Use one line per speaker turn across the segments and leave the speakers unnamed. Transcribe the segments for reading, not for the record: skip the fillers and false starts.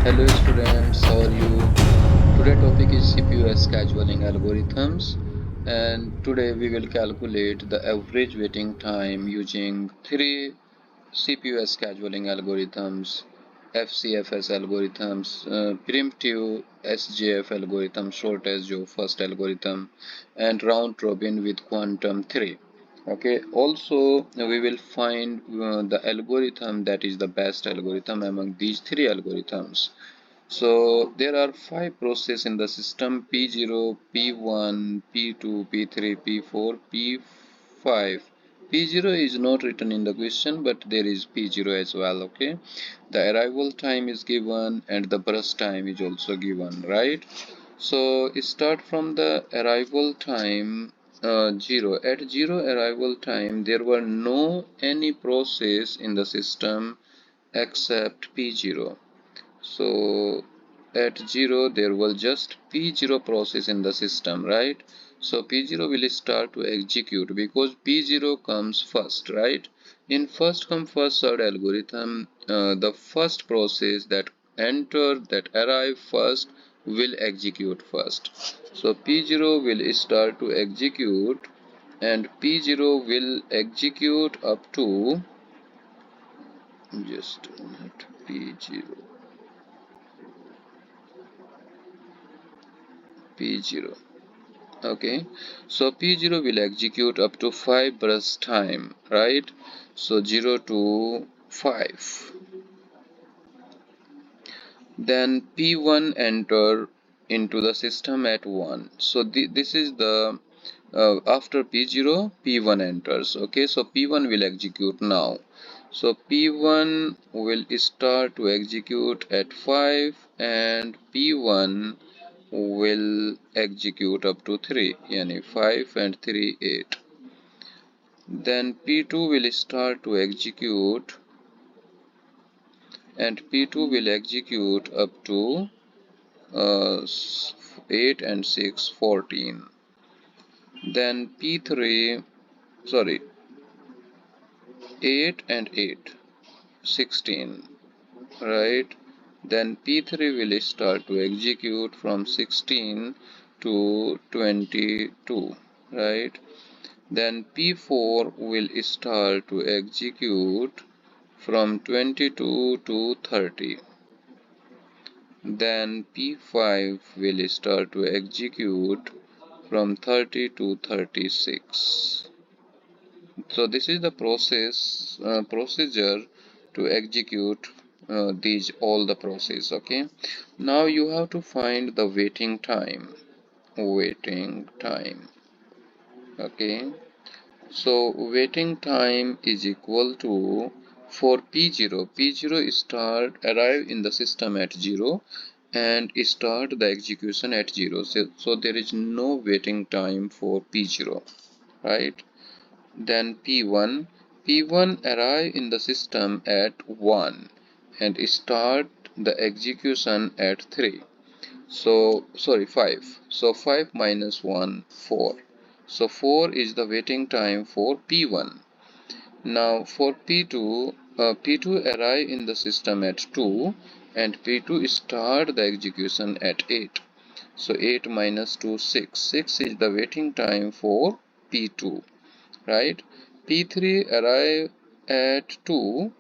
Hello students, how are you? Today topic is CPU scheduling algorithms, and today we will calculate the average waiting time using three CPU scheduling algorithms: FCFS algorithms, primitive SJF algorithm, short as your first algorithm, and round robin with quantum 3. Okay, also we will find the algorithm that is the best algorithm among these three algorithms. So there are five processes in the system: P0, P1, P2, P3, P4, P5. P0 is not written in the question, but there is P0 as well. Okay, the arrival time is given and the burst time is also given, right? So start from the arrival time 0. At 0 arrival time, there were no any process in the system except P0. So at 0 there was just P0 process in the system, right? So P0 will start to execute because P0 comes first, right? In first come first served algorithm, the first process that arrive first will execute first. So P0 will start to execute, and P0 will execute up to just a minute, P0. Okay, so P0 will execute up to 5 burst time, right? So 0 to 5. Then P1 enter into the system at 1. So this is the after P0, P1 enters. Okay, so P1 will execute now. So P1 will start to execute at 5, and P1 will execute up to 3, yani 5 and 3, 8. Then P2 will start to execute, and P2 will execute up to 8 and 6, 14. Then P3, sorry, 8 and 8, 16, right? Then P3 will start to execute from 16 to 22, right? Then P4 will start to execute from 22 to 30. Then P5 will start to execute from 30 to 36. So this is the procedure to execute these all the process. Okay, now you have to find the waiting time. Okay, so waiting time is equal to, for P0 start arrive in the system at 0 and start the execution at 0. So there is no waiting time for P0, right? Then P1 arrive in the system at 1 and start the execution at 3. So sorry, 5. So 5 minus 1, 4. So 4 is the waiting time for P1. Now for P2, P2 arrive in the system at 2 and P2 start the execution at 8. So 8 minus 2, 6. 6 is the waiting time for P2, right? P3 arrive at 2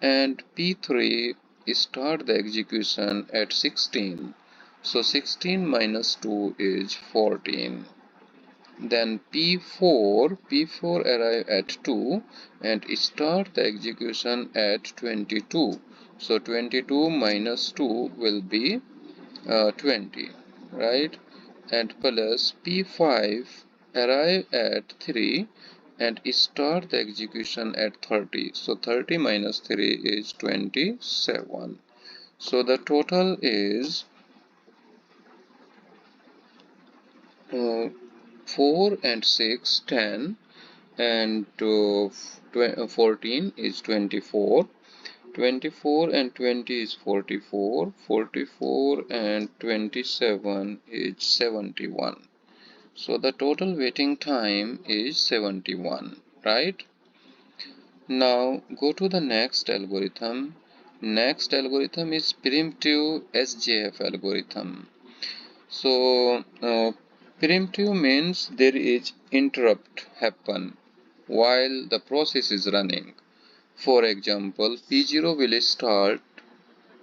and P3 start the execution at 16. So 16 minus 2 is 14. Then P4 arrive at 2 and start the execution at 22. So 22 minus 2 will be 20, right? And plus P5 arrive at 3 and start the execution at 30. So 30 minus 3 is 27. So the total is 4 and 6, 10, and 14 is 24. 24 and 20 is 44. 44 and 27 is 71. So the total waiting time is 71, right? Now go to the next algorithm, Next algorithm is primitive SJF algorithm. So primitive means there is interrupt happen while the process is running. For example, P0 will start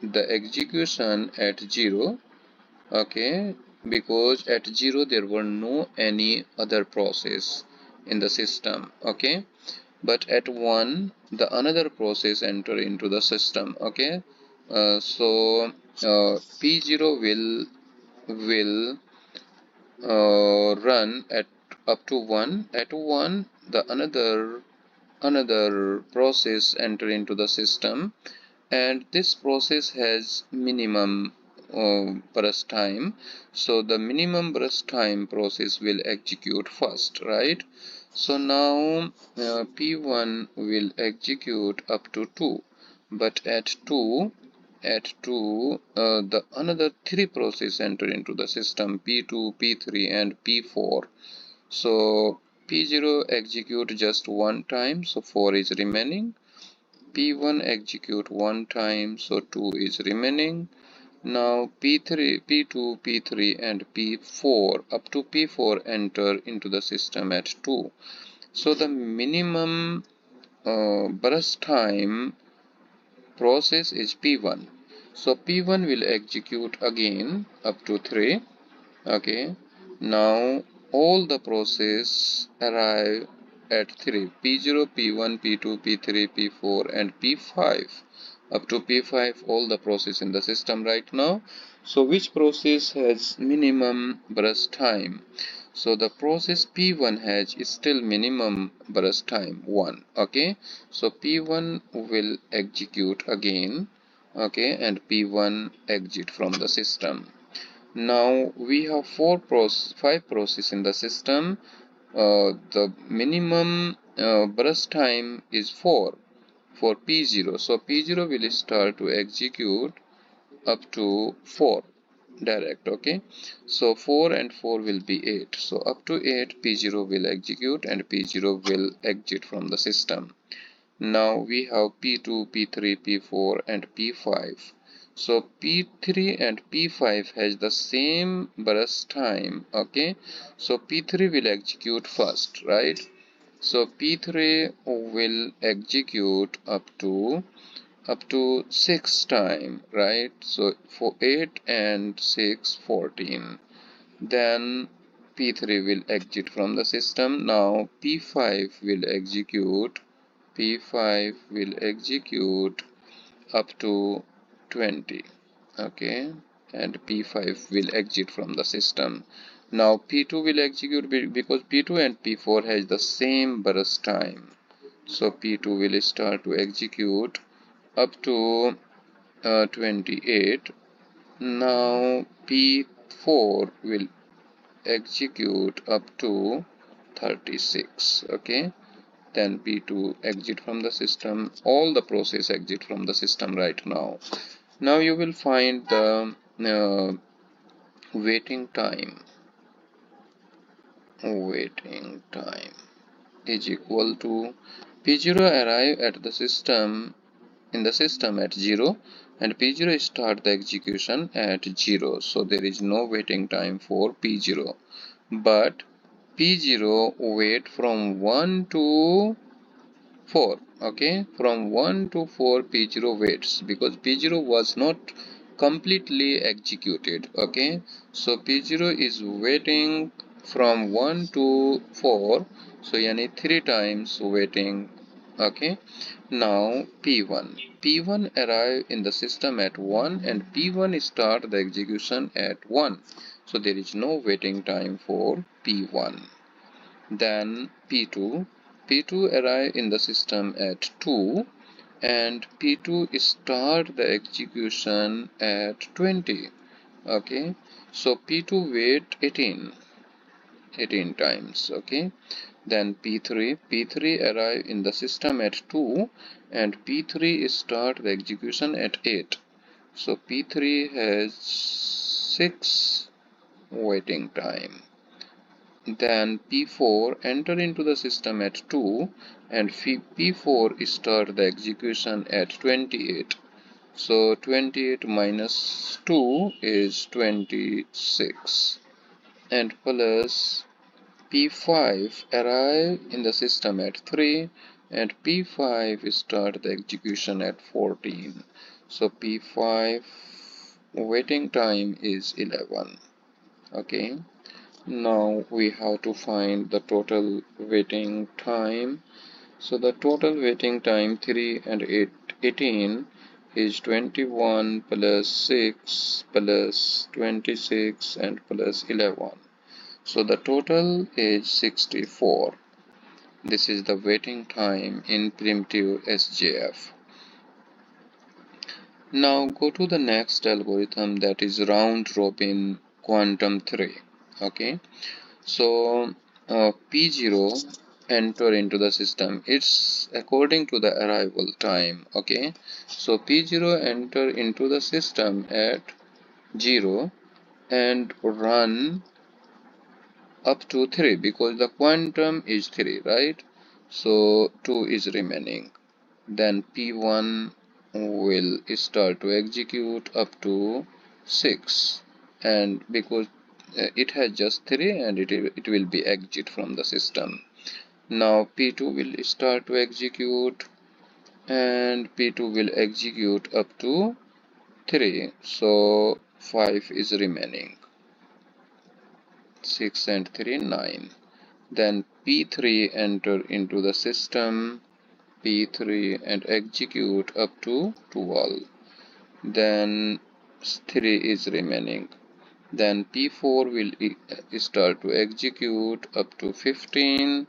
the execution at 0, okay, because at 0 there were no any other process in the system, okay, but at 1 the another process enter into the system, okay. P0 will run at up to 1. At 1 the another process enter into the system, and this process has minimum burst time, so the minimum burst time process will execute first, right? So now P1 will execute up to 2, but at 2 the another 3 process enter into the system, P2, P3 and P4. So P0 execute just one time, so 4 is remaining. P1 execute one time, so 2 is remaining. Now P3, P2, P3 and P4 up to P4 enter into the system at 2. So the minimum burst time process is P1. So P1 will execute again up to 3. Okay, now all the process arrive at 3, P0, P1, P2, P3, P4 and P5. Up to P5 all the process in the system right now. So which process has minimum burst time? So the process P1 has still minimum burst time 1, okay. So P1 will execute again, okay, and P1 exit from the system. Now we have 5 processes in the system. The minimum burst time is 4 for P0. So P0 will start to execute up to 4 direct, okay. So 4 and 4 will be 8. So up to 8 P0 will execute and P0 will exit from the system. Now we have P2, P3, P4 and P5. So P3 and P5 has the same burst time, okay. So P3 will execute first, right? So P3 will execute up to 6 time, right? So for 8 and 6, 14. Then P3 will exit from the system. Now P5 will execute up to 20, okay, and P5 will exit from the system. Now P2 will execute because P2 and P4 has the same burst time. So P2 will start to execute up to 28. Now P4 will execute up to 36, okay. Then P2 exit from the system. All the process exit from the system right now. Now you will find the waiting time. Waiting time is equal to P0 arrive at the system in the system at 0 and P0 start the execution at 0. So there is no waiting time for P0. But P0 wait from 1 to 4, okay, from 1 to 4 P0 waits because P0 was not completely executed, okay. So P0 is waiting from 1 to 4, so yani 3 times waiting, okay. Now P1 arrive in the system at 1 and P1 start the execution at 1, so there is no waiting time for P1. Then P2 arrive in the system at 2 and P2 start the execution at 20, okay. So P2 wait 18 times, okay. Then P3 arrive in the system at 2 and P3 start the execution at 8. So P3 has 6 waiting time. Then P4 enter into the system at 2 and P4 start the execution at 28. So 28 minus 2 is 26, and plus P5 arrive in the system at 3, and P5 start the execution at 14. So P5 waiting time is 11. Okay, now we have to find the total waiting time. So the total waiting time 3 and 18 is 21 plus 6 plus 26 and plus 11. So the total is 64. This is the waiting time in primitive SJF. Now go to the next algorithm, that is round robin quantum 3. Okay, so P0 enter into the system, it's according to the arrival time. Okay, so P0 enter into the system at 0 and run up to 3 because the quantum is 3, right? So 2 is remaining. Then P1 will start to execute up to 6, and because it has just 3, and it will be exit from the system. Now P2 will start to execute, and P2 will execute up to 3, so 5 is remaining. 6 and 3, 9. Then P3 enter into the system, P3, and execute up to 12. Then 3 is remaining. Then P4 will start to execute up to 15,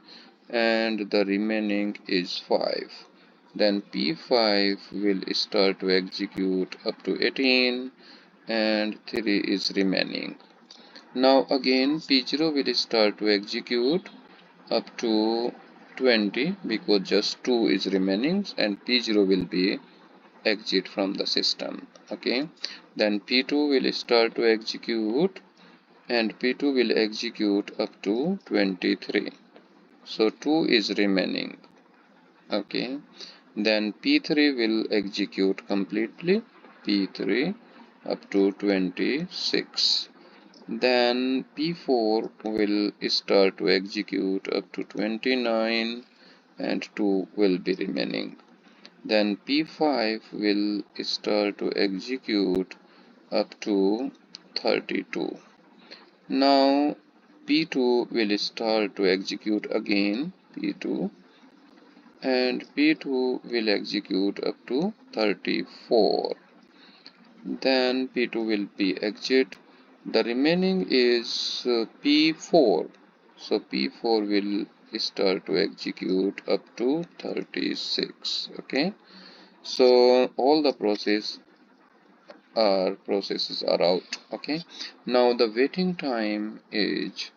and the remaining is 5. Then P5 will start to execute up to 18, and 3 is remaining. Now again P0 will start to execute up to 20 because just 2 is remaining, and P0 will be exit from the system. Okay, then P2 will start to execute, and P2 will execute up to 23, so 2 is remaining. Okay, then P3 will execute completely, P3 up to 26. Then P4 will start to execute up to 29, and 2 will be remaining. Then P5 will start to execute up to 32. Now P2 will start to execute again, P2, and P2 will execute up to 34. Then P2 will be exit. The remaining is P4. So P4 will start to execute up to 36. Okay. So all the processes are out. Okay. Now the waiting time is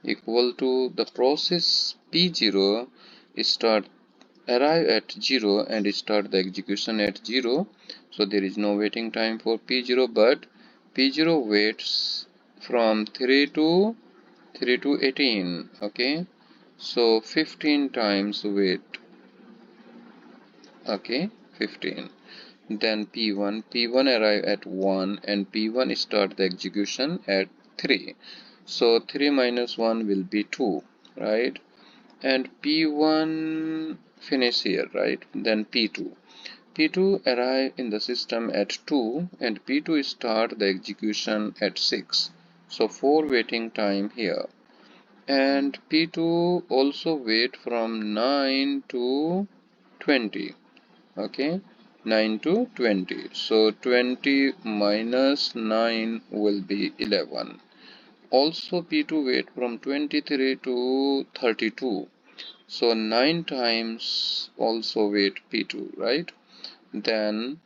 equal to the process P0 start arrive at 0 and start the execution at 0. So there is no waiting time for P0, but P0 waits from 3 to 18. Okay, so 15 times wait. Okay, 15. Then P1 arrive at 1, and P1 start the execution at 3. So 3 minus 1 will be 2, right? And P1 finish here, right? Then P2 arrive in the system at 2, and P2 start the execution at 6. So 4 waiting time here. And P2 also wait from 9 to 20. Okay, 9 to 20. So 20 minus 9 will be 11. Also P2 wait from 23 to 32. So 9 times also wait P2, right? Then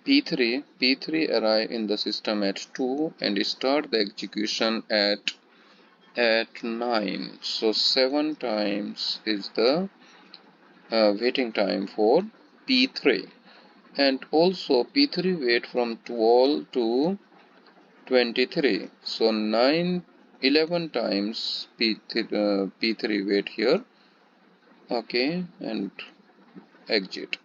P3 arrive in the system at 2 and start the execution at 9. So 7 times is the waiting time for P3. And also P3 wait from 12 to 23. So 11 times P3 wait here. Okay, and exit.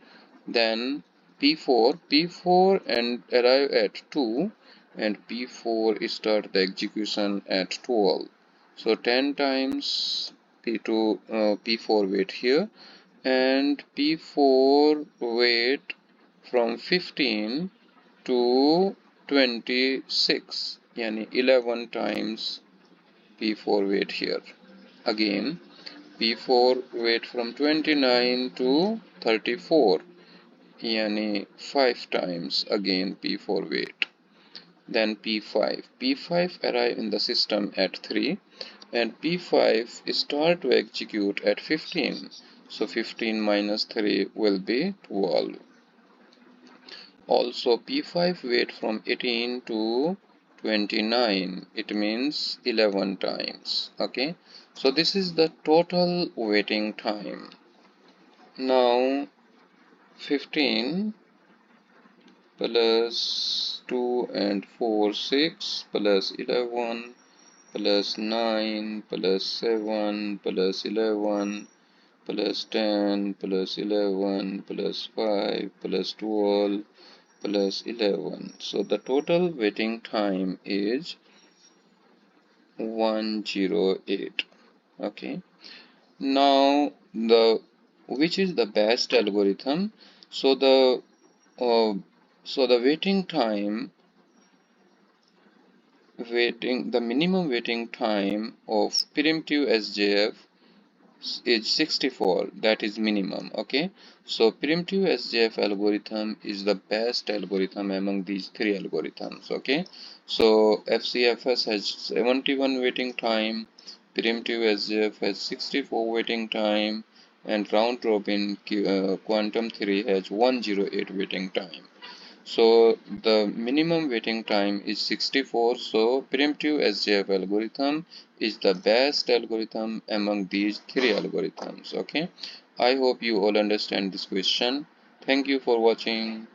Then P4 and arrive at 2, and P4 start the execution at 12. So 10 times P4 wait here, and P4 wait from 15 to 26, yani 11 times P4 wait here. Again P4 wait from 29 to 34, yani 5 times again P4 wait. Then P5 arrive in the system at 3, and P5 start to execute at 15. So 15 minus 3 will be 12. Also P5 wait from 18 to 29, it means 11 times. Okay, so this is the total waiting time. Now 15 plus 2 and 4 6 plus 11 plus 9 plus 7 plus 11 plus 10 plus 11 plus 5 plus 12 plus 11. So the total waiting time is 108. Okay. Now the which is the best algorithm? So the uh, the minimum waiting time of primitive SJF is 64, that is minimum. Okay, so primitive SJF algorithm is the best algorithm among these three algorithms. Okay, so FCFS has 71 waiting time, primitive SJF has 64 waiting time, and round robin quantum theory has 108 waiting time. So the minimum waiting time is 64. So primitive SJF algorithm is the best algorithm among these three algorithms. Okay, I hope you all understand this question. Thank you for watching.